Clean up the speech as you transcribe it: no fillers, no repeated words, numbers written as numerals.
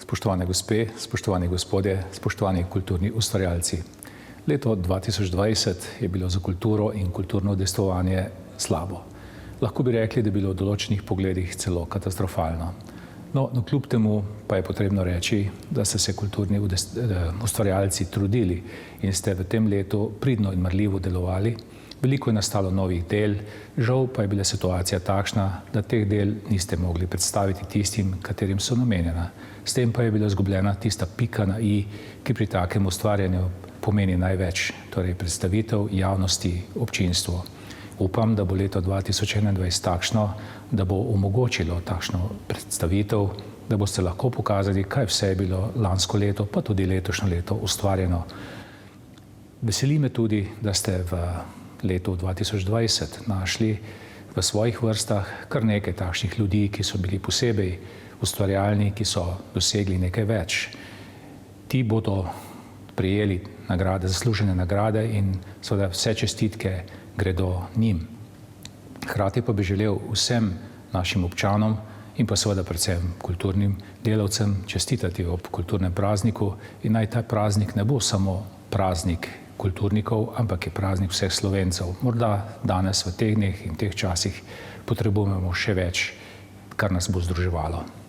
Spoštovane gospe, spoštovani gospodje, spoštovani kulturni ustvarjalci. Leto 2020 je bilo za kulturo in kulturno udejstvovanje slabo. Lahko bi rekli, da je bilo v določenih pogledih celo katastrofalno. No, kljub temu pa je potrebno reči, da ste se kulturni ustvarjalci trudili in ste v tem letu pridno in marljivo delovali. Veliko je nastalo novih del, žal pa je bila situacija takšna, da teh del niste mogli predstaviti tistim, katerim so namenjena. S tem pa je bila izgubljena tista pika na i, ki pri takem ustvarjanju pomeni največ, torej predstavitev javnosti, občinstvu. Upam, da bo leto 2021 takšno, da bo omogočilo takšno predstavitev, da boste lahko pokazali, kaj vse je bilo lansko leto, pa tudi letošnje leto ustvarjeno. Veseli me tudi, da ste v letu 2020 našli v svojih vrstah kar nekaj takšnih ljudi, ki so bili posebej ustvarjalni, ki so dosegli nekaj več. Ti bodo prejeli nagrade, zaslužene nagrade in seveda vse čestitke gredo njim. Hkrati pa bi želel vsem našim občanom in pa seveda predvsem kulturnim delavcem čestitati ob kulturnem prazniku in naj ta praznik ne bo samo praznik kulturnikov, ampak je praznik vseh Slovencev. Morda danes v teh dneh in teh časih potrebujemo še več, kar nas bo združevalo.